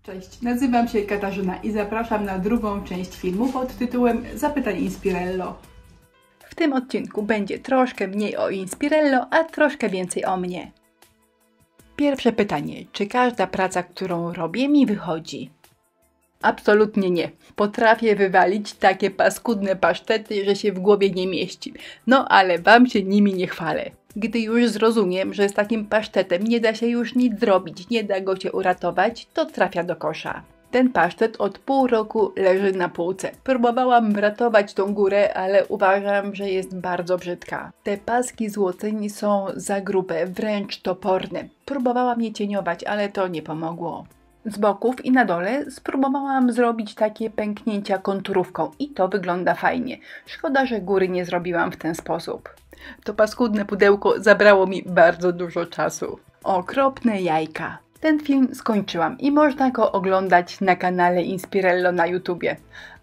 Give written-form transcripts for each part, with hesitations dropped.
Cześć, nazywam się Katarzyna i zapraszam na drugą część filmu pod tytułem Zapytań Inspirello. W tym odcinku będzie troszkę mniej o Inspirello, a troszkę więcej o mnie. Pierwsze pytanie, czy każda praca, którą robię, mi wychodzi? Absolutnie nie. Potrafię wywalić takie paskudne pasztety, że się w głowie nie mieści. No ale wam się nimi nie chwalę. Gdy już zrozumiem, że z takim pasztetem nie da się już nic zrobić, nie da go się uratować, to trafia do kosza. Ten pasztet od pół roku leży na półce. Próbowałam ratować tą górę, ale uważam, że jest bardzo brzydka. Te paski złoceń są za grube, wręcz toporne. Próbowałam je cieniować, ale to nie pomogło. Z boków i na dole spróbowałam zrobić takie pęknięcia konturówką i to wygląda fajnie. Szkoda, że góry nie zrobiłam w ten sposób. To paskudne pudełko zabrało mi bardzo dużo czasu. Okropne jajka. Ten film skończyłam i można go oglądać na kanale Inspirello na YouTubie.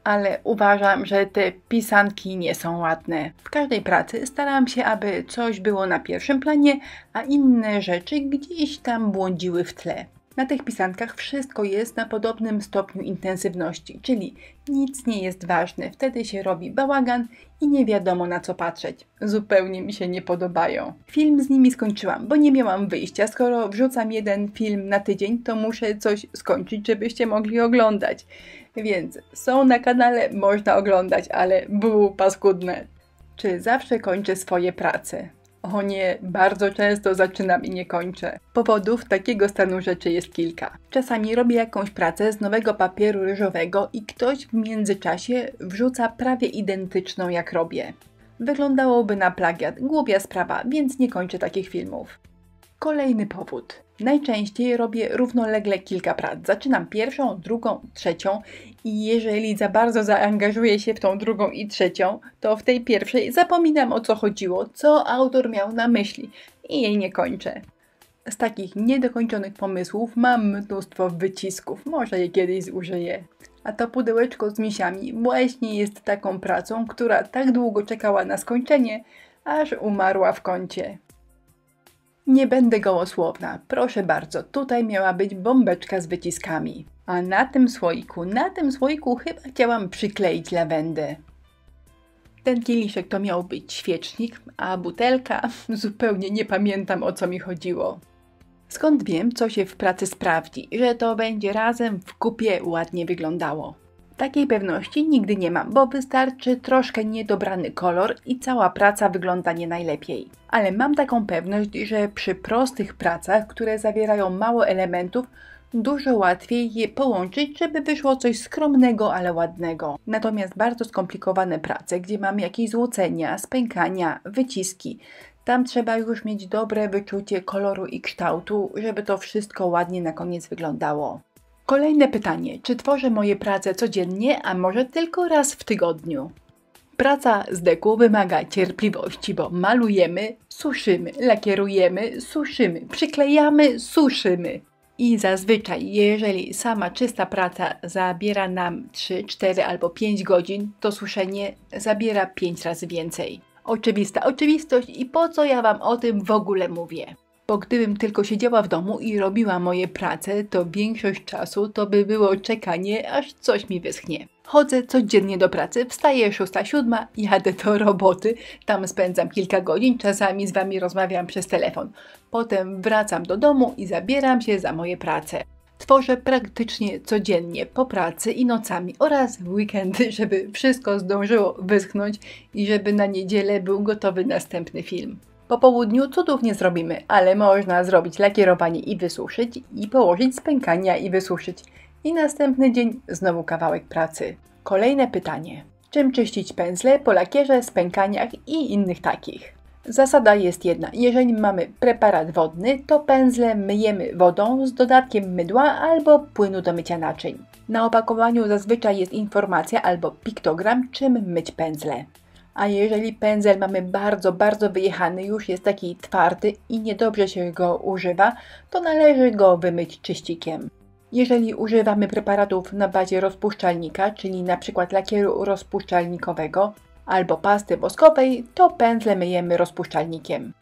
Ale uważam, że te pisanki nie są ładne. W każdej pracy starałam się, aby coś było na pierwszym planie, a inne rzeczy gdzieś tam błądziły w tle. Na tych pisankach wszystko jest na podobnym stopniu intensywności, czyli nic nie jest ważne, wtedy się robi bałagan i nie wiadomo na co patrzeć. Zupełnie mi się nie podobają. Film z nimi skończyłam, bo nie miałam wyjścia. Skoro wrzucam jeden film na tydzień, to muszę coś skończyć, żebyście mogli oglądać. Więc są na kanale, można oglądać, ale było paskudne. Czy zawsze kończę swoje prace? O nie, bardzo często zaczynam i nie kończę. Powodów takiego stanu rzeczy jest kilka. Czasami robię jakąś pracę z nowego papieru ryżowego i ktoś w międzyczasie wrzuca prawie identyczną jak robię. Wyglądałoby na plagiat, głupia sprawa, więc nie kończę takich filmów. Kolejny powód. Najczęściej robię równolegle kilka prac. Zaczynam pierwszą, drugą, trzecią i jeżeli za bardzo zaangażuję się w tą drugą i trzecią, to w tej pierwszej zapominam o co chodziło, co autor miał na myśli i jej nie kończę. Z takich niedokończonych pomysłów mam mnóstwo wycisków, może je kiedyś zużyję. A to pudełeczko z misiami właśnie jest taką pracą, która tak długo czekała na skończenie, aż umarła w kącie. Nie będę gołosłowna, proszę bardzo, tutaj miała być bombeczka z wyciskami. A na tym słoiku chyba chciałam przykleić lawendę. Ten kieliszek to miał być świecznik, a butelka zupełnie nie pamiętam o co mi chodziło. Skąd wiem, co się w pracy sprawdzi, że to będzie razem w kupie ładnie wyglądało? Takiej pewności nigdy nie mam, bo wystarczy troszkę niedobrany kolor i cała praca wygląda nie najlepiej. Ale mam taką pewność, że przy prostych pracach, które zawierają mało elementów, dużo łatwiej je połączyć, żeby wyszło coś skromnego, ale ładnego. Natomiast bardzo skomplikowane prace, gdzie mam jakieś złocenia, spękania, wyciski, tam trzeba już mieć dobre wyczucie koloru i kształtu, żeby to wszystko ładnie na koniec wyglądało. Kolejne pytanie, czy tworzę moje prace codziennie, a może tylko raz w tygodniu? Praca z deku wymaga cierpliwości, bo malujemy, suszymy, lakierujemy, suszymy, przyklejamy, suszymy. I zazwyczaj, jeżeli sama czysta praca zabiera nam 3, 4 albo 5 godzin, to suszenie zabiera 5 razy więcej. Oczywista oczywistość i po co ja wam o tym w ogóle mówię? Bo gdybym tylko siedziała w domu i robiła moje prace, to większość czasu to by było czekanie, aż coś mi wyschnie. Chodzę codziennie do pracy, wstaję 6, 7, jadę do roboty, tam spędzam kilka godzin, czasami z wami rozmawiam przez telefon. Potem wracam do domu i zabieram się za moje prace. Tworzę praktycznie codziennie, po pracy i nocami oraz w weekendy, żeby wszystko zdążyło wyschnąć i żeby na niedzielę był gotowy następny film. Po południu cudów nie zrobimy, ale można zrobić lakierowanie i wysuszyć, i położyć spękania i wysuszyć. I następny dzień znowu kawałek pracy. Kolejne pytanie. Czym czyścić pędzle po lakierze, spękaniach i innych takich? Zasada jest jedna. Jeżeli mamy preparat wodny, to pędzle myjemy wodą z dodatkiem mydła albo płynu do mycia naczyń. Na opakowaniu zazwyczaj jest informacja albo piktogram, czym myć pędzle. A jeżeli pędzel mamy bardzo wyjechany, już jest taki twardy i niedobrze się go używa, to należy go wymyć czyścikiem. Jeżeli używamy preparatów na bazie rozpuszczalnika, czyli np. lakieru rozpuszczalnikowego albo pasty woskowej, to pędzle myjemy rozpuszczalnikiem.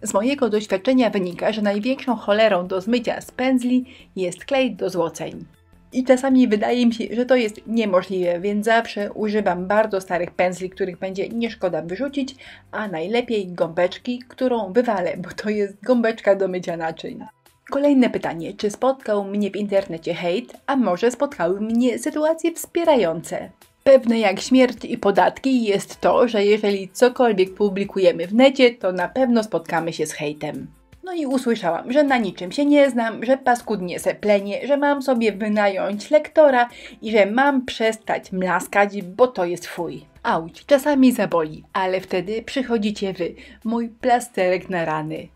Z mojego doświadczenia wynika, że największą cholerą do zmycia z pędzli jest klej do złoceń. I czasami wydaje mi się, że to jest niemożliwe, więc zawsze używam bardzo starych pędzli, których będzie nie szkoda wyrzucić, a najlepiej gąbeczki, którą wywalę, bo to jest gąbeczka do mycia naczyń. Kolejne pytanie, czy spotkał mnie w internecie hejt, a może spotkały mnie sytuacje wspierające? Pewne jak śmierć i podatki jest to, że jeżeli cokolwiek publikujemy w necie, to na pewno spotkamy się z hejtem. No i usłyszałam, że na niczym się nie znam, że paskudnie se plenię, że mam sobie wynająć lektora i że mam przestać mlaskać, bo to jest fuj. Auć, czasami zaboli, ale wtedy przychodzicie wy, mój plasterek na rany.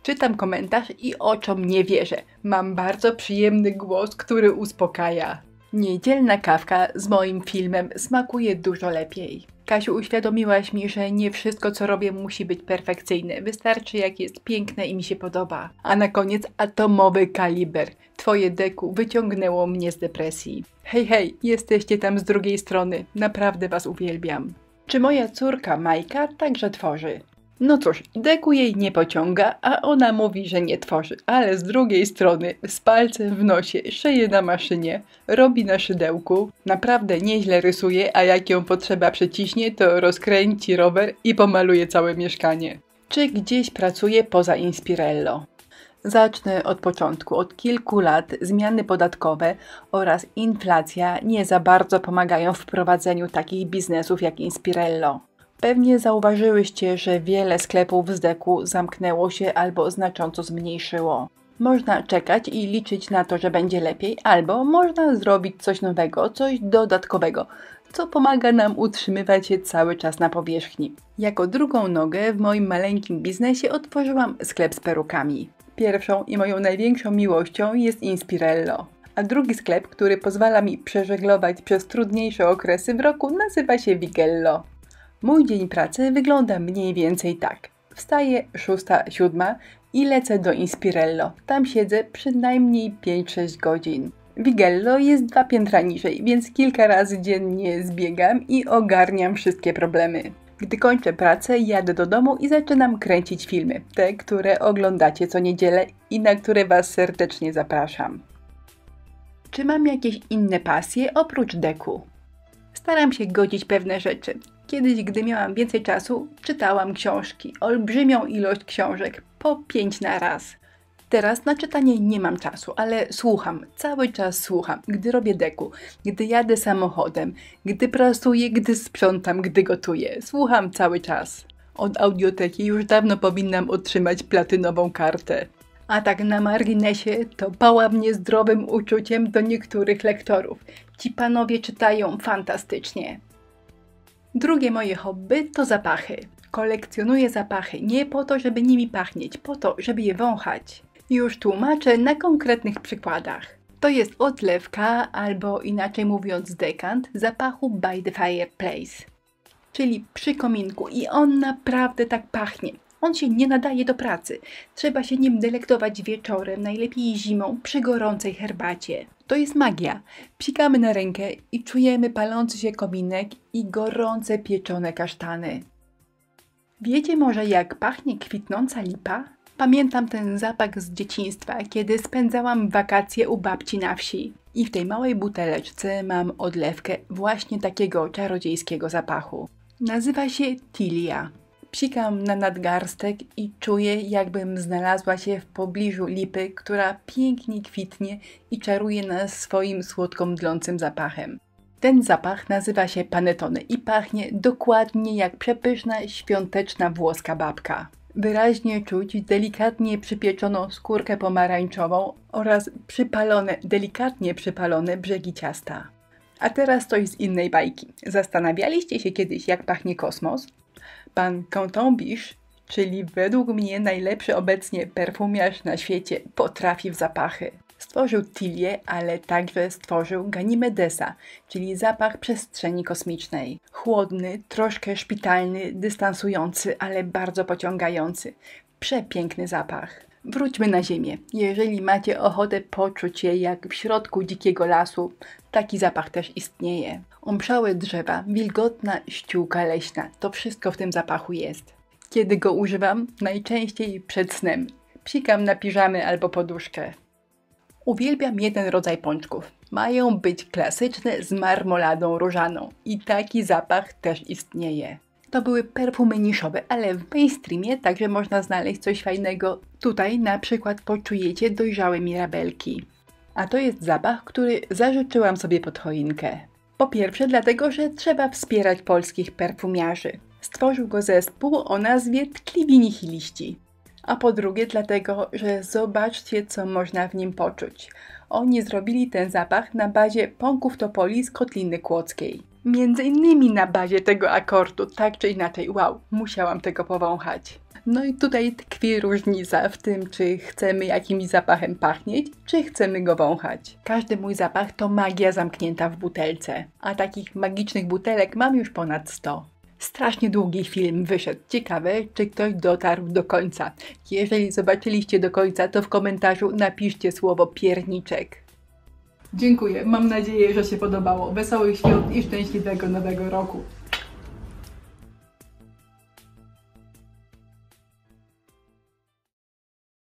Czytam komentarz i oczom nie wierzę. Mam bardzo przyjemny głos, który uspokaja. Niedzielna kawka z moim filmem smakuje dużo lepiej. Kasiu, uświadomiłaś mi, że nie wszystko co robię musi być perfekcyjne. Wystarczy jak jest piękne i mi się podoba. A na koniec atomowy kaliber. Twoje deku wyciągnęło mnie z depresji. Hej, hej, jesteście tam z drugiej strony. Naprawdę was uwielbiam. Czy moja córka Majka także tworzy? No cóż, deku jej nie pociąga, a ona mówi, że nie tworzy, ale z drugiej strony z palcem w nosie szyje na maszynie, robi na szydełku, naprawdę nieźle rysuje, a jak ją potrzeba przyciśnie, to rozkręci rower i pomaluje całe mieszkanie. Czy gdzieś pracuje poza Inspirello? Zacznę od początku. Od kilku lat zmiany podatkowe oraz inflacja nie za bardzo pomagają w prowadzeniu takich biznesów jak Inspirello. Pewnie zauważyłyście, że wiele sklepów z deku zamknęło się albo znacząco zmniejszyło. Można czekać i liczyć na to, że będzie lepiej, albo można zrobić coś nowego, coś dodatkowego, co pomaga nam utrzymywać się cały czas na powierzchni. Jako drugą nogę w moim maleńkim biznesie otworzyłam sklep z perukami. Pierwszą i moją największą miłością jest Inspirello, a drugi sklep, który pozwala mi przeżeglować przez trudniejsze okresy w roku, nazywa się Vigello. Mój dzień pracy wygląda mniej więcej tak. Wstaję 6-7 i lecę do Inspirello. Tam siedzę przynajmniej 5-6 godzin. Vigello jest 2 piętra niżej, więc kilka razy dziennie zbiegam i ogarniam wszystkie problemy. Gdy kończę pracę, jadę do domu i zaczynam kręcić filmy. Te, które oglądacie co niedzielę i na które was serdecznie zapraszam. Czy mam jakieś inne pasje oprócz deku? Staram się godzić pewne rzeczy. Kiedyś, gdy miałam więcej czasu, czytałam książki. Olbrzymią ilość książek, po 5 na raz. Teraz na czytanie nie mam czasu, ale słucham, cały czas słucham. Gdy robię deku, gdy jadę samochodem, gdy prasuję, gdy sprzątam, gdy gotuję. Słucham cały czas. Od audioteki już dawno powinnam otrzymać platynową kartę. A tak na marginesie, to pała mnie zdrowym uczuciem do niektórych lektorów. Ci panowie czytają fantastycznie. Drugie moje hobby to zapachy. Kolekcjonuję zapachy nie po to, żeby nimi pachnieć, po to, żeby je wąchać. Już tłumaczę na konkretnych przykładach. To jest odlewka, albo inaczej mówiąc dekant, zapachu by the fireplace. Czyli przy kominku i on naprawdę tak pachnie. On się nie nadaje do pracy. Trzeba się nim delektować wieczorem, najlepiej zimą, przy gorącej herbacie. To jest magia. Psikamy na rękę i czujemy palący się kominek i gorące pieczone kasztany. Wiecie może jak pachnie kwitnąca lipa? Pamiętam ten zapach z dzieciństwa, kiedy spędzałam wakacje u babci na wsi. I w tej małej buteleczce mam odlewkę właśnie takiego czarodziejskiego zapachu. Nazywa się Tilia. Psikam na nadgarstek i czuję, jakbym znalazła się w pobliżu lipy, która pięknie kwitnie i czaruje nas swoim słodko mdlącym zapachem. Ten zapach nazywa się panettone i pachnie dokładnie jak przepyszna, świąteczna włoska babka. Wyraźnie czuć delikatnie przypieczoną skórkę pomarańczową oraz delikatnie przypalone brzegi ciasta. A teraz coś z innej bajki. Zastanawialiście się kiedyś, jak pachnie kosmos? Pan Contrebiche, czyli według mnie najlepszy obecnie perfumiarz na świecie, potrafi w zapachy. Stworzył Tilię, ale także stworzył Ganymedesa, czyli zapach przestrzeni kosmicznej. Chłodny, troszkę szpitalny, dystansujący, ale bardzo pociągający. Przepiękny zapach. Wróćmy na ziemię. Jeżeli macie ochotę poczuć je jak w środku dzikiego lasu, taki zapach też istnieje. Omszałe drzewa, wilgotna ściółka leśna, to wszystko w tym zapachu jest. Kiedy go używam? Najczęściej przed snem. Psikam na piżamy albo poduszkę. Uwielbiam jeden rodzaj pączków. Mają być klasyczne z marmoladą różaną i taki zapach też istnieje. To były perfumy niszowe, ale w mainstreamie także można znaleźć coś fajnego. Tutaj na przykład poczujecie dojrzałe mirabelki. A to jest zapach, który zażyczyłam sobie pod choinkę. Po pierwsze dlatego, że trzeba wspierać polskich perfumiarzy. Stworzył go zespół o nazwie Tkliwi Nihiliści. A po drugie dlatego, że zobaczcie, co można w nim poczuć. Oni zrobili ten zapach na bazie pąków topoli z Kotliny Kłodzkiej. Między innymi na bazie tego akordu, tak czy inaczej, wow, musiałam tego powąchać. No i tutaj tkwi różnica w tym, czy chcemy jakimś zapachem pachnieć, czy chcemy go wąchać. Każdy mój zapach to magia zamknięta w butelce, a takich magicznych butelek mam już ponad 100. Strasznie długi film wyszedł. Ciekawe, czy ktoś dotarł do końca. Jeżeli zobaczyliście do końca, to w komentarzu napiszcie słowo pierniczek. Dziękuję. Mam nadzieję, że się podobało. Wesołych świąt i szczęśliwego nowego roku.